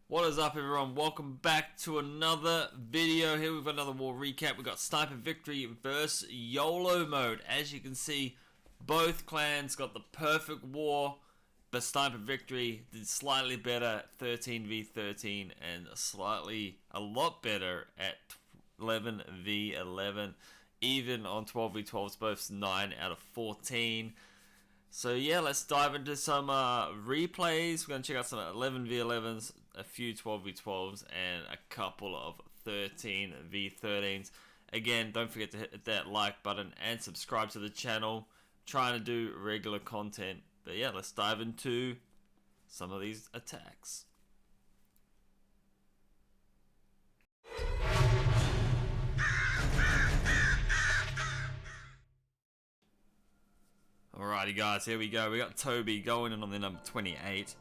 What is up, everyone? Welcome back to another video. Here we've got another war recap. We've got Sniper Victory versus YOLO mode. As you can see, both clans got the perfect war, but Sniper Victory did slightly better 13v13 and a lot better at 11v11. Even on 12v12s, both 9 out of 14. So yeah, let's dive into some replays. We're going to check out some 11v11s, a few 12v12s, and a couple of 13v13s. Again, don't forget to hit that like button and subscribe to the channel. I'm trying to do regular content. But yeah, let's dive into some of these attacks. Alrighty guys, here we go. We got Toby going in on the number 28.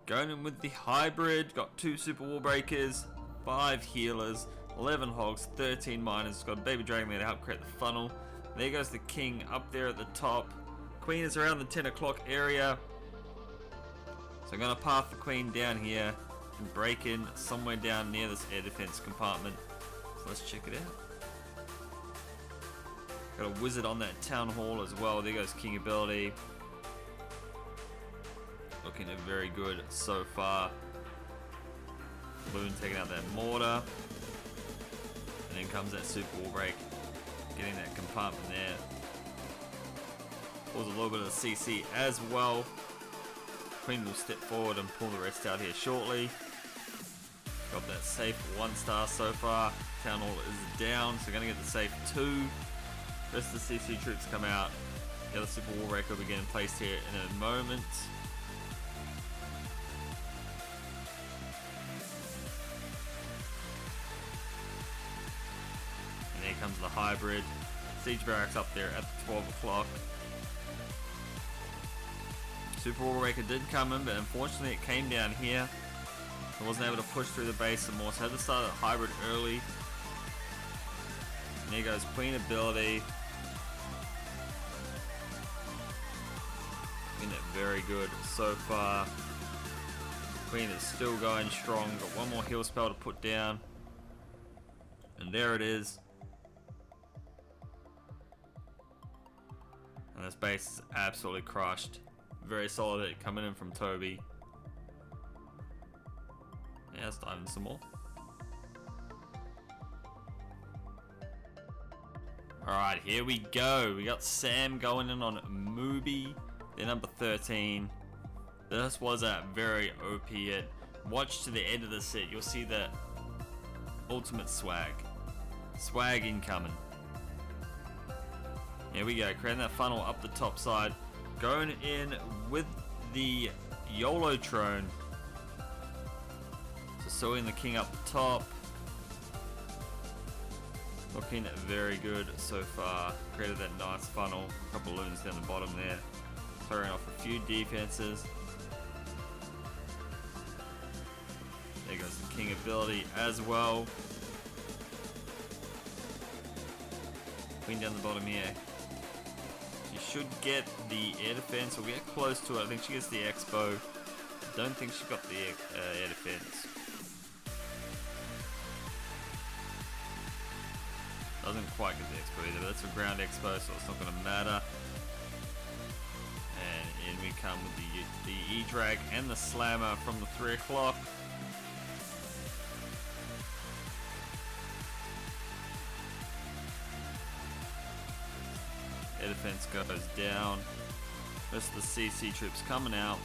Going in with the hybrid. Got 2 super wall breakers, 5 healers, 11 hogs, 13 miners. Got a baby dragon there to help create the funnel. There goes the king up there at the top. Queen is around the 10 o'clock area. So I'm going to path the queen down here and break in somewhere down near this air defense compartment. So let's check it out. Got a wizard on that town hall as well. There goes king ability. Looking very good so far. Loon taking out that mortar. And then comes that super wall break. Getting that compartment there. Pulls a little bit of the CC as well. Queen will step forward and pull the rest out here shortly. Got that safe 1-star so far. Town hall is down, so we're going to get the safe 2. Rest of the CC troops come out. The other super wall breaker will be getting placed here in a moment. And here comes the hybrid. Siege barracks up there at the 12 o'clock. Super wall breaker did come in, but unfortunately it came down here. I wasn't able to push through the base some more, so I had to start the hybrid early. And there goes queen ability. Very good so far. Queen is still going strong. Got one more heal spell to put down. And there it is. And this base is absolutely crushed. Very solid hit coming in from Toby. Yeah, let's dive in some more. Alright, here we go. We got Sam going in on Mubi. They're number 13. This was a very OP hit. Watch to the end of the set. You'll see the ultimate swag. Swag incoming. Here we go. Creating that funnel up the top side. Going in with the YOLO Trone. So sewing the king up the top. Looking very good so far. Created that nice funnel. A couple loons down the bottom there. Clearing off a few defenses. There goes the king ability as well. Queen down the bottom here. She should get the air defense or get close to it. I think she gets the expo. Don't think she got the air defense. Doesn't quite get the expo either, but that's a ground expo, so it's not going to matter. And in we come with the E-Drag and the Slammer from the 3 o'clock. Air defense goes down. Rest of the CC troops coming out.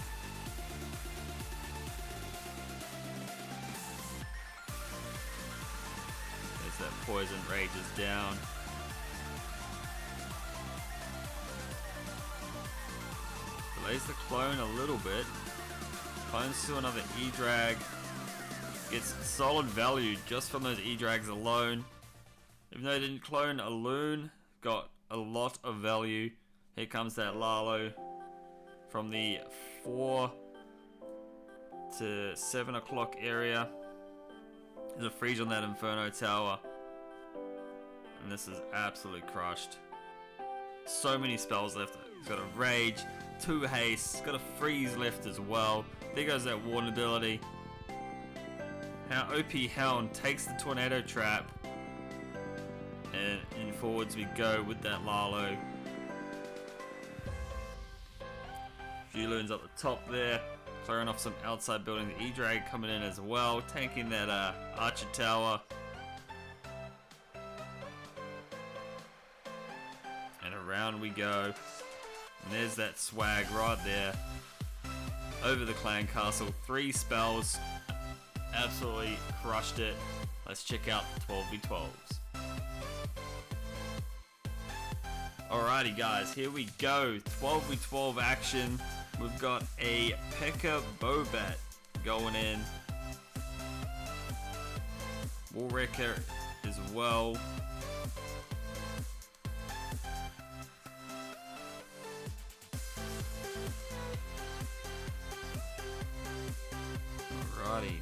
There's that poison rages down. Delays the clone a little bit. Clones to another E-Drag. Gets solid value just from those E-Drags alone. Even though it didn't clone a loon, got a lot of value. Here comes that Lalo from the 4 to 7 o'clock area. There's a freeze on that Inferno Tower. And this is absolutely crushed. So many spells left. He's got a Rage, 2 haste, got a freeze left as well. There goes that Warden ability. How OP Hound takes the tornado trap, and in forwards we go with that Lalo. Juloon's up the top there, clearing off some outside building. The E-Drag coming in as well, tanking that Archer tower. And around we go. And there's that swag right there. Over the clan castle, 3 spells. Absolutely crushed it. Let's check out the 12v12s. Alrighty guys, here we go. 12v12 action. We've got a P.E.K.K.A. Bobat going in. Warwrecker as well. Alrighty.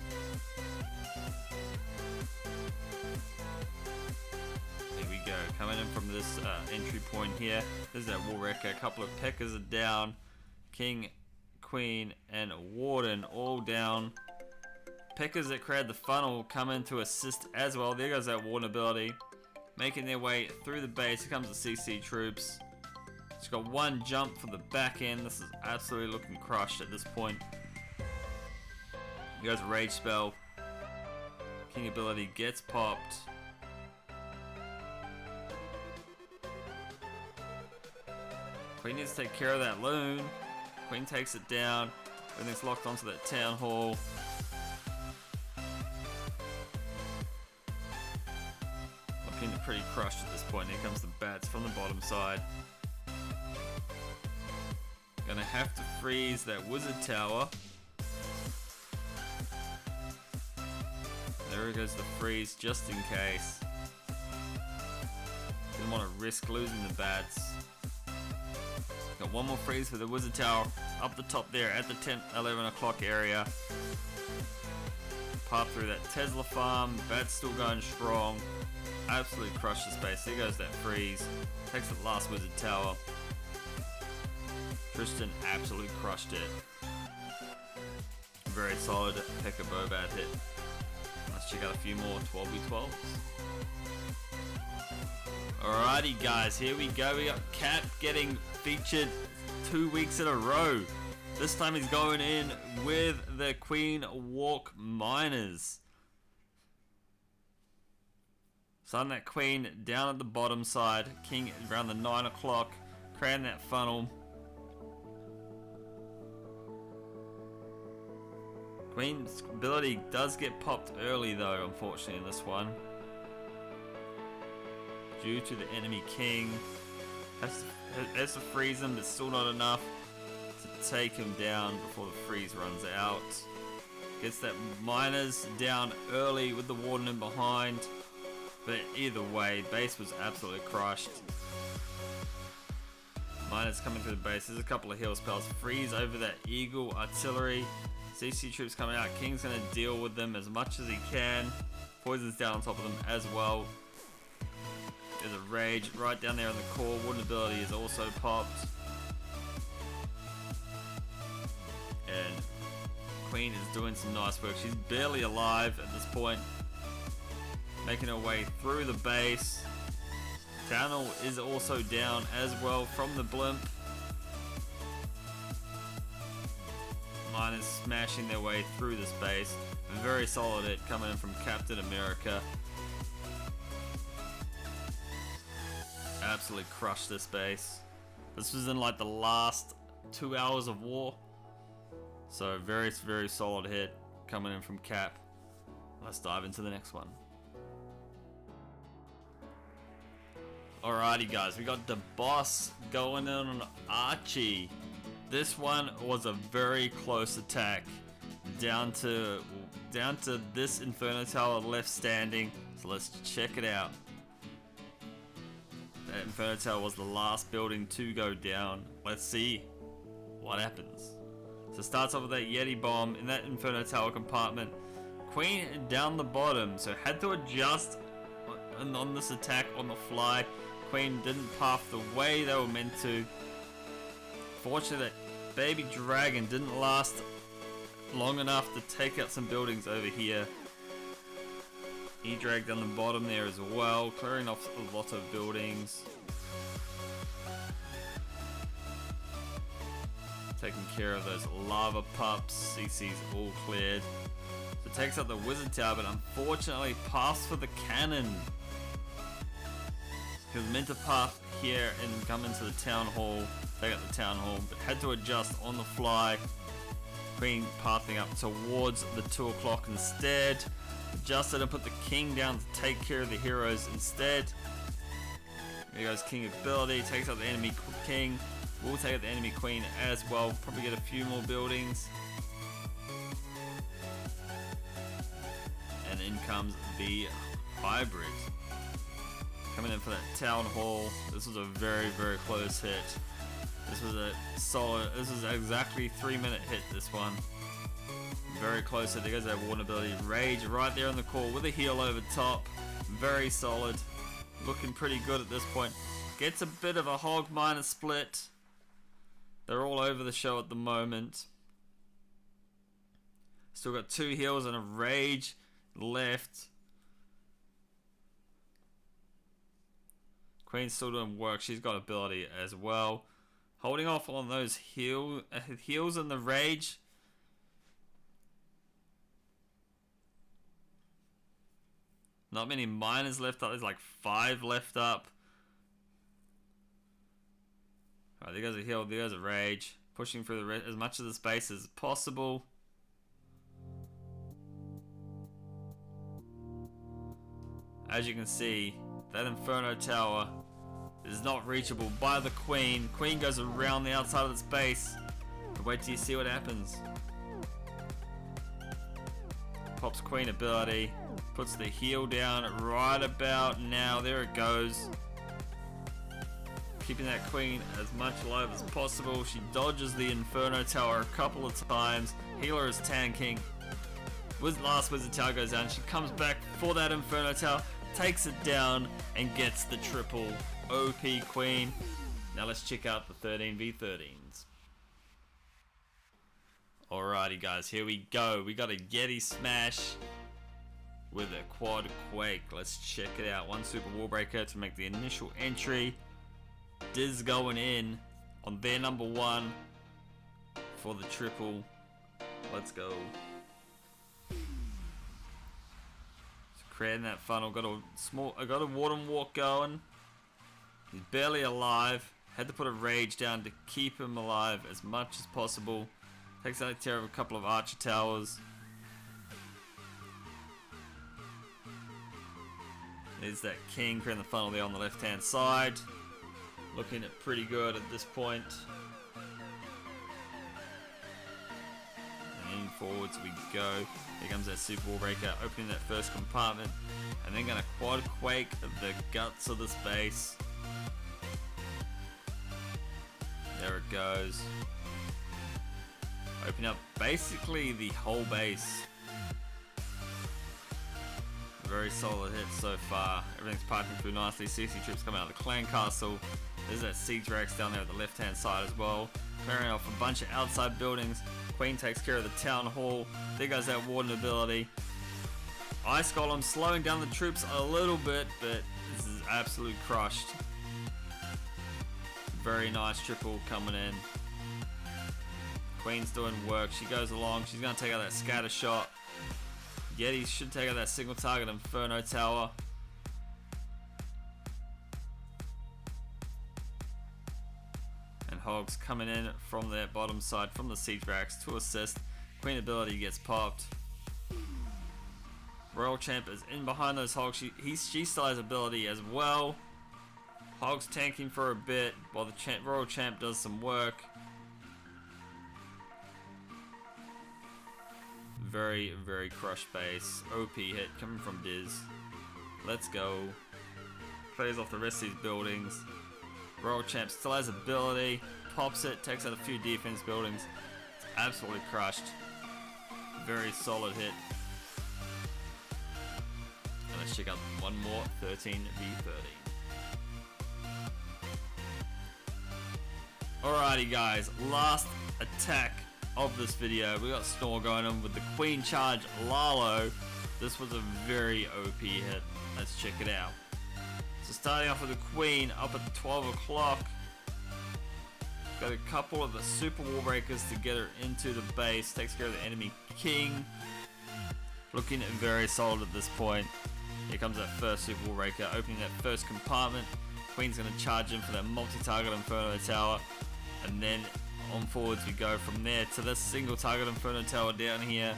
There we go. Coming in from this entry point here. There's that Warwrecker. A couple of P.E.K.K.A.s are down. King, Queen, and Warden all down. P.E.K.K.A.s that created the funnel come in to assist as well. There goes that Warden ability. Making their way through the base. Here comes the CC troops. Just got one jump for the back end. This is absolutely looking crushed at this point. Here goes a Rage spell. King ability gets popped. Queen needs to take care of that loon. Queen takes it down. Everything's locked onto that town hall. Looking pretty crushed at this point. Here comes the bats from the bottom side. Gonna have to freeze that wizard tower. There goes the freeze just in case. Didn't want to risk losing the bats. Got one more freeze for the wizard tower up the top there at the 11 o'clock area. Pop through that Tesla farm. Bats still going strong. Absolutely crushed the space. There goes that freeze. Takes the last wizard tower. Tristan absolutely crushed it. Very solid P.E.K.K.A. Bobat hit. Let's check out a few more 12v12s. Alrighty guys, here we go. We got Cap getting featured 2 weeks in a row. This time he's going in with the Queen Walk Miners. Starting that Queen down at the bottom side. King around the 9 o'clock. Creating that funnel. Queen's ability does get popped early though, unfortunately, in this one. Due to the enemy king. Has to freeze him, but still not enough to take him down before the freeze runs out. Gets that miners down early with the warden in behind. But either way, base was absolutely crushed. Miners coming through the base. There's a couple of heal spells. Freeze over that eagle artillery. CC troops coming out. King's going to deal with them as much as he can. Poison's down on top of them as well. There's a rage right down there in the core. Wooden ability is also popped. And Queen is doing some nice work. She's barely alive at this point. Making her way through the base. Channel is also down as well from the Blimp. Miners smashing their way through the space. A very solid hit coming in from Captain America. Absolutely crushed this base. This was in like the last 2 hours of war. So very, very solid hit coming in from Cap. Let's dive into the next one. Alrighty guys, we got the boss going in on Archie. This one was a very close attack. Down to this Inferno Tower left standing. So let's check it out. That Inferno Tower was the last building to go down. Let's see what happens. So it starts off with that Yeti bomb in that Inferno Tower compartment. Queen down the bottom, so had to adjust on this attack on the fly. Queen didn't path the way they were meant to. Fortunately, that baby dragon didn't last long enough to take out some buildings over here. E-drag down the bottom there as well, clearing off a lot of buildings. Taking care of those lava pups. CC's all cleared. So it takes out the wizard tower, but unfortunately passed for the cannon. He was meant to path here and come into the town hall, take out the town hall, but had to adjust on the fly. Queen pathing up towards the 2 o'clock instead. Adjusted and put the king down to take care of the heroes instead. There goes king ability, takes out the enemy king. We'll take out the enemy queen as well, probably get a few more buildings. And in comes the hybrid. Coming in for that town hall. This was a very, very close hit. This was a solid, this was exactly 3-minute hit, this one. Very close hit. There goes that warden ability. Rage right there on the core with a heal over top. Very solid. Looking pretty good at this point. Gets a bit of a hog minus split. They're all over the show at the moment. Still got 2 heals and a rage left. Queen's still doing work. She's got ability as well. Holding off on those heals and the rage. Not many miners left up. There's like 5 left up. Alright, there goes a heal. There goes a rage. Pushing through as much of the space as possible. As you can see, that Inferno Tower is not reachable by the Queen. Queen goes around the outside of the space. But wait till you see what happens. Pops Queen ability. Puts the heal down right about now. There it goes. Keeping that Queen as much alive as possible. She dodges the Inferno Tower a couple of times. Healer is tanking. Last Wizard Tower goes down. She comes back for that Inferno Tower. Takes it down and gets the triple. OP Queen. Now let's check out the 13v13s. Alrighty guys, here we go. We got a Getti smash with a quad quake. Let's check it out. 1 super wall breaker to make the initial entry. Diz going in on their number 1 for the triple. Let's go. Creating that funnel. I got a Warden Walk going. He's barely alive. Had to put a rage down to keep him alive as much as possible. Takes out care of a couple of Archer towers. There's that king creating the funnel there on the left hand side. Looking at pretty good at this point. And in forwards we go. Here comes that super wall breaker, opening that first compartment, and then gonna quad quake the guts of the space. There it goes. Opening up basically the whole base. Very solid hit so far. Everything's piping through nicely. CC troops coming out of the clan castle. There's that siege Rex down there at the left hand side as well. Clearing off a bunch of outside buildings. Queen takes care of the town hall. There goes that warden ability. Ice Golem slowing down the troops a little bit, but this is absolutely crushed. Very nice triple coming in. Queen's doing work. She goes along. She's going to take out that scatter shot. Getti should take out that single target Inferno Tower. And Hogs coming in from their bottom side from the siege racks to assist. Queen ability gets popped. Royal Champ is in behind those Hogs. She still has ability as well. Hogs tanking for a bit while the Royal Champ does some work. Very, very crushed base. OP hit coming from Diz. Let's go. Clears off the rest of these buildings. Royal Champ still has ability. Pops it, takes out a few defense buildings. It's absolutely crushed. Very solid hit. And let's check out one more 13v13. Alrighty guys, last attack of this video. We got Stoll going on with the Queen Charge Lalo. This was a very OP hit. Let's check it out. So starting off with the Queen up at 12 o'clock. Got a couple of the Super Wall Breakers to get her into the base. Takes care of the enemy King. Looking very solid at this point. Here comes that first Super Wall Breaker, opening that first compartment. Queen's going to charge in for that multi-target Inferno Tower. And then on forwards we go from there to this single target Inferno Tower down here.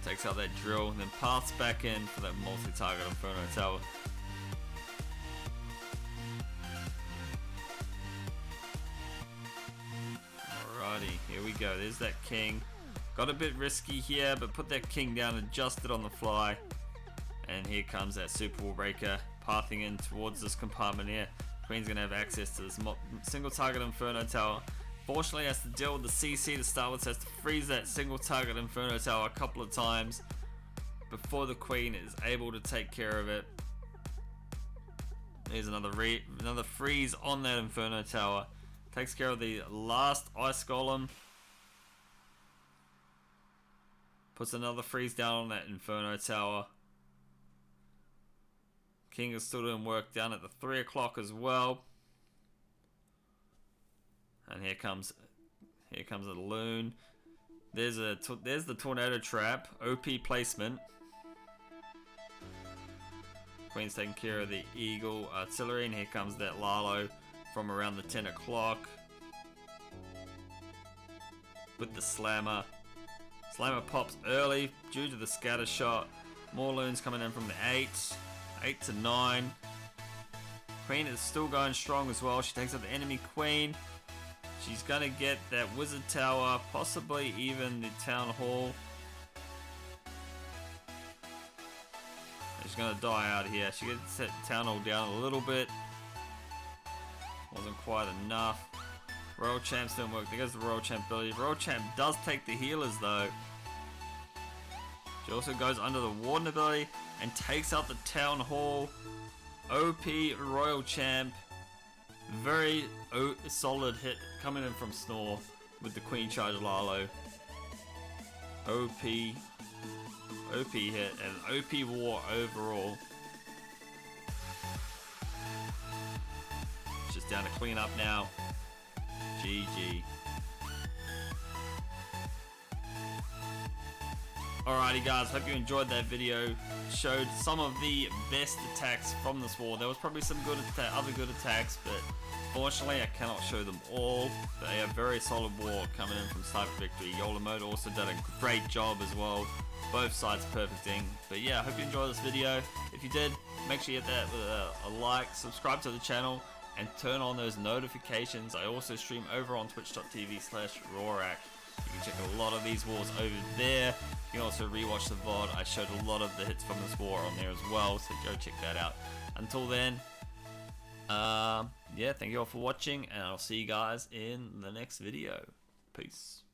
Takes out that drill and then paths back in for that multi-target Inferno Tower. Alrighty, here we go. There's that King. Got a bit risky here, but put that King down, adjusted on the fly. And here comes that Super Wall Breaker, pathing in towards this compartment here. Queen's going to have access to this single target Inferno Tower. Fortunately, has to deal with the CC to start with, so has to freeze that single target Inferno Tower a couple of times before the Queen is able to take care of it. There's another freeze on that Inferno Tower. Takes care of the last Ice Golem. Puts another freeze down on that Inferno Tower. King is still doing work down at the 3 o'clock as well. And here comes a loon. There's the tornado trap. OP placement. Queen's taking care of the Eagle artillery, and here comes that Lalo from around the 10 o'clock with the slammer. Slammer pops early due to the scatter shot. More loons coming in from the 8 to 9. Queen is still going strong as well. She takes out the enemy Queen. She's gonna get that Wizard Tower, possibly even the Town Hall. She's gonna die out here. She gets that Town Hall down a little bit. Wasn't quite enough. Royal Champ's doing work. There goes the Royal Champ ability. Royal Champ does take the healers though. She also goes under the Warden ability and takes out the Town Hall. OP Royal Champ. Very solid hit coming in from Snore with the Queen Charge Lalo. OP hit and OP war overall. Just down to clean up now. GG. Alrighty guys, hope you enjoyed that video. Showed some of the best attacks from this war. There was probably some other good attacks, but fortunately I cannot show them all. But a very solid war coming in from Sniper Victory. YOLO mode also did a great job as well. Both sides perfecting. But yeah, I hope you enjoyed this video. If you did, make sure you hit that with a like, subscribe to the channel, and turn on those notifications. I also stream over on twitch.tv/Rorak. You can check a lot of these wars over there. You can also rewatch the VOD. I showed a lot of the hits from this war on there as well, so go check that out. Until then, yeah, thank you all for watching, and I'll see you guys in the next video. Peace.